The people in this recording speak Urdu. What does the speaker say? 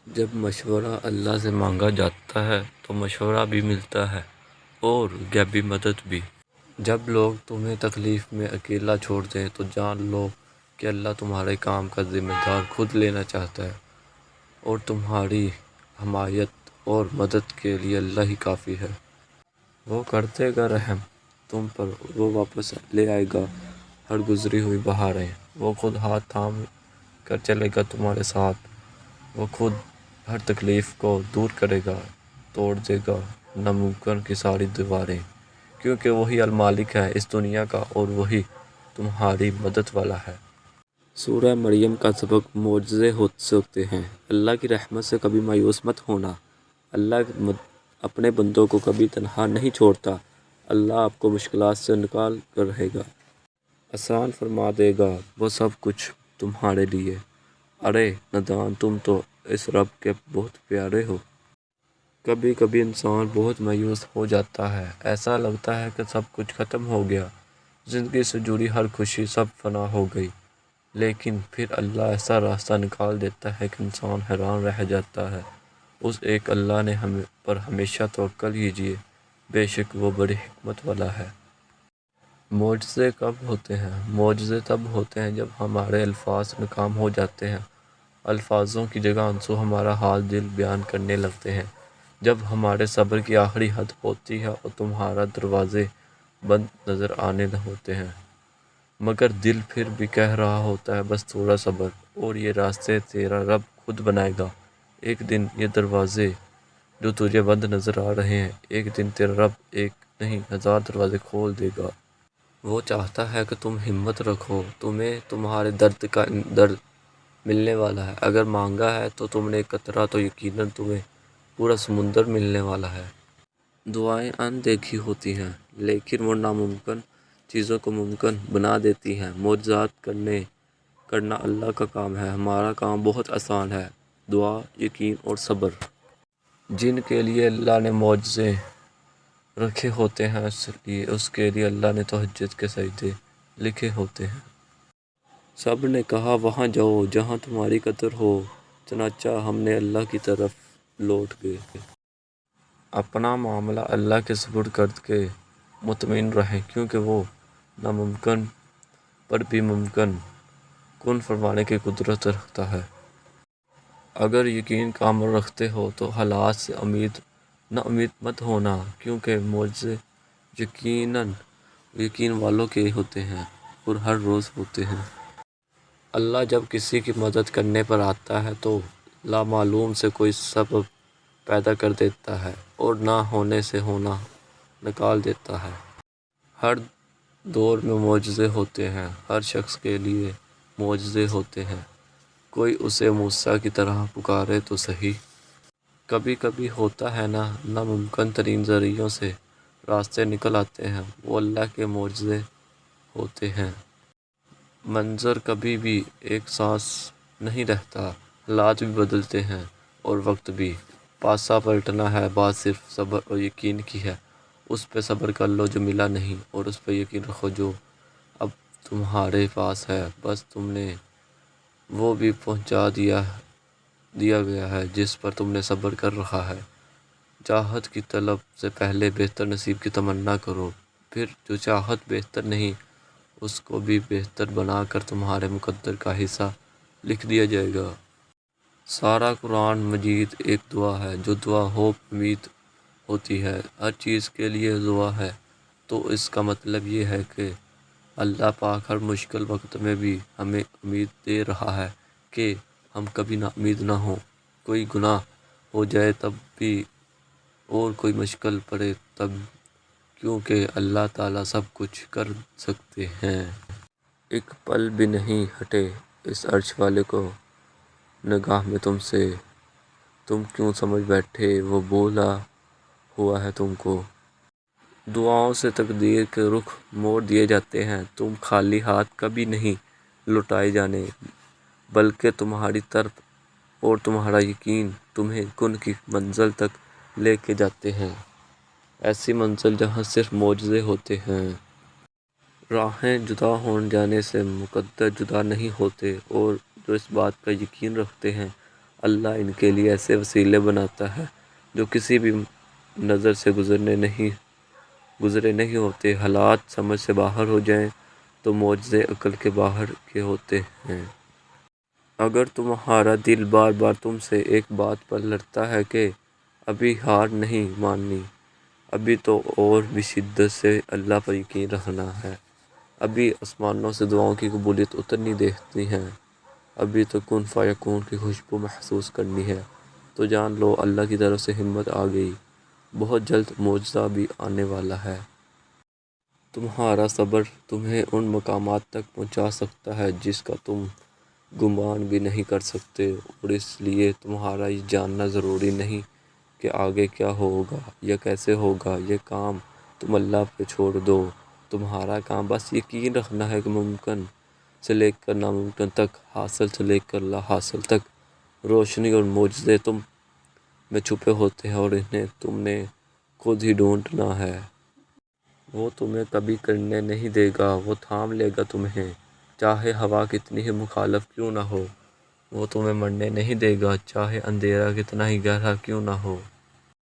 جب مشورہ اللہ سے مانگا جاتا ہے تو مشورہ بھی ملتا ہے اور غیبی مدد بھی۔ جب لوگ تمہیں تکلیف میں اکیلا چھوڑ دیں تو جان لو کہ اللہ تمہارے کام کا ذمہ دار خود لینا چاہتا ہے، اور تمہاری حمایت اور مدد کے لیے اللہ ہی کافی ہے۔ وہ کر دے گا رحم تم پر، وہ واپس لے آئے گا ہر گزری ہوئی بہاریں، وہ خود ہاتھ تھام کر چلے گا تمہارے ساتھ، وہ خود ہر تکلیف کو دور کرے گا، توڑ دے گا ناممکن کی ساری دیواریں، کیونکہ وہی المالک ہے اس دنیا کا اور وہی تمہاری مدد والا ہے۔ سورہ مریم کا سبق معجزے ہو سکتے ہیں۔ اللہ کی رحمت سے کبھی مایوس مت ہونا۔ اللہ اپنے بندوں کو کبھی تنہا نہیں چھوڑتا۔ اللہ آپ کو مشکلات سے نکال کر رہے گا، آسان فرما دے گا وہ سب کچھ تمہارے لیے۔ ارے نادان، تم تو اس رب کے بہت پیارے ہو۔ کبھی کبھی انسان بہت مایوس ہو جاتا ہے، ایسا لگتا ہے کہ سب کچھ ختم ہو گیا، زندگی سے جڑی ہر خوشی سب فنا ہو گئی۔ لیکن پھر اللہ ایسا راستہ نکال دیتا ہے کہ انسان حیران رہ جاتا ہے۔ اس ایک اللہ نے پر ہمیشہ توکل کیجئے، بے شک وہ بڑی حکمت والا ہے۔ معجزے کب ہوتے ہیں؟ معجزے تب ہوتے ہیں جب ہمارے الفاظ ناکام ہو جاتے ہیں، الفاظوں کی جگہ آنسو ہمارا حال دل بیان کرنے لگتے ہیں، جب ہمارے صبر کی آخری حد ہوتی ہے اور تمہارا دروازے بند نظر آنے ہوتے ہیں، مگر دل پھر بھی کہہ رہا ہوتا ہے بس تھوڑا صبر، اور یہ راستے تیرا رب خود بنائے گا۔ ایک دن یہ دروازے جو تجھے بند نظر آ رہے ہیں، ایک دن تیرا رب ایک نہیں 1000 دروازے کھول دے گا۔ وہ چاہتا ہے کہ تم ہمت رکھو، تمہیں تمہارے درد کا درد ملنے والا ہے، اگر مانگا ہے تو تم نے ایک قطرہ تو یقیناً تمہیں پورا سمندر ملنے والا ہے۔ دعائیں ان دیکھی ہوتی ہیں لیکن وہ ناممکن چیزوں کو ممکن بنا دیتی ہیں۔ معجزات کرنا اللہ کا کام ہے، ہمارا کام بہت آسان ہے۔ دعا، یقین اور صبر۔ جن کے لیے اللہ نے معجزے رکھے ہوتے ہیں اس کے لیے اللہ نے تہجد کے سجدے لکھے ہوتے ہیں۔ سب نے کہا وہاں جاؤ جہاں تمہاری قدر ہو، چنانچہ ہم نے اللہ کی طرف لوٹ گئے۔ اپنا معاملہ اللہ کے سپرد کر کے مطمئن رہیں، کیونکہ وہ ناممکن پر بھی ممکن کن فرمانے کی قدرت رکھتا ہے۔ اگر یقین کا عمل رکھتے ہو تو حالات سے نا امید مت ہونا، کیونکہ معجزے یقین والوں کے ہوتے ہیں اور ہر روز ہوتے ہیں۔ اللہ جب کسی کی مدد کرنے پر آتا ہے تو لامعلوم سے کوئی سبب پیدا کر دیتا ہے اور نہ ہونے سے ہونا نکال دیتا ہے۔ ہر دور میں معجزے ہوتے ہیں، ہر شخص کے لیے معجزے ہوتے ہیں۔ کوئی اسے موسیٰ کی طرح پکارے تو سہی۔ کبھی کبھی ہوتا ہے نا، ناممکن ترین ذرائع سے راستے نکل آتے ہیں، وہ اللہ کے معجزے ہوتے ہیں۔ منظر کبھی بھی ایک سانس نہیں رہتا، حالات بھی بدلتے ہیں اور وقت بھی۔ پاسا پلٹنا ہے، بات صرف صبر اور یقین کی ہے۔ اس پہ صبر کر لو جو ملا نہیں، اور اس پہ یقین رکھو جو اب تمہارے پاس ہے، بس تم نے وہ بھی پہنچا دیا گیا ہے جس پر تم نے صبر کر رکھا ہے۔ چاہت کی طلب سے پہلے بہتر نصیب کی تمنا کرو، پھر جو چاہت بہتر نہیں اس کو بھی بہتر بنا کر تمہارے مقدر کا حصہ لکھ دیا جائے گا۔ سارا قرآن مجید ایک دعا ہے، جو دعا امید ہوتی ہے، ہر چیز کے لیے دعا ہے، تو اس کا مطلب یہ ہے کہ اللہ پاک ہر مشکل وقت میں بھی ہمیں امید دے رہا ہے کہ ہم کبھی نا امید نہ ہوں۔ کوئی گناہ ہو جائے تب بھی اور کوئی مشکل پڑے تب، کیونکہ اللہ تعالیٰ سب کچھ کر سکتے ہیں۔ ایک پل بھی نہیں ہٹے اس عرش والے کو نگاہ میں تم سے، تم کیوں سمجھ بیٹھے وہ بھولا ہوا ہے تم کو۔ دعاؤں سے تقدیر کے رخ موڑ دیے جاتے ہیں، تم خالی ہاتھ کبھی نہیں لوٹائے جانے، بلکہ تمہاری طرف اور تمہارا یقین تمہیں کن کی منزل تک لے کے جاتے ہیں، ایسی منزل جہاں صرف معجزے ہوتے ہیں۔ راہیں جدا ہو جانے سے مقدر جدا نہیں ہوتے، اور جو اس بات کا یقین رکھتے ہیں اللہ ان کے لیے ایسے وسیلے بناتا ہے جو کسی بھی نظر سے گزرے نہیں ہوتے۔ حالات سمجھ سے باہر ہو جائیں تو معجزے عقل کے باہر کے ہوتے ہیں۔ اگر تمہارا دل بار بار تم سے ایک بات پر لڑتا ہے کہ ابھی ہار نہیں ماننی، ابھی تو اور بھی شدت سے اللہ پر یقین رکھنا ہے، ابھی آسمانوں سے دعاؤں کی قبولیت اترنی دیکھنی ہے، ابھی تو کن فیکون کی خوشبو محسوس کرنی ہے، تو جان لو اللہ کی طرف سے ہمت آ گئی، بہت جلد معجزہ بھی آنے والا ہے۔ تمہارا صبر تمہیں ان مقامات تک پہنچا سکتا ہے جس کا تم گمان بھی نہیں کر سکتے، اور اس لیے تمہارا یہ جاننا ضروری نہیں کہ آگے کیا ہوگا یا کیسے ہوگا۔ یہ کام تم اللہ پہ چھوڑ دو۔ تمہارا کام بس یقین رکھنا ہے کہ ممکن سے لے کر ناممکن تک، حاصل سے لے کر لا حاصل تک، روشنی اور معجزے تم میں چھپے ہوتے ہیں اور انہیں تم نے خود ہی ڈھونڈنا ہے۔ وہ تمہیں کبھی گرنے نہیں دے گا، وہ تھام لے گا تمہیں، چاہے ہوا کتنی ہی مخالف کیوں نہ ہو۔ وہ تمہیں مرنے نہیں دے گا، چاہے اندھیرا کتنا ہی گہرا کیوں نہ ہو۔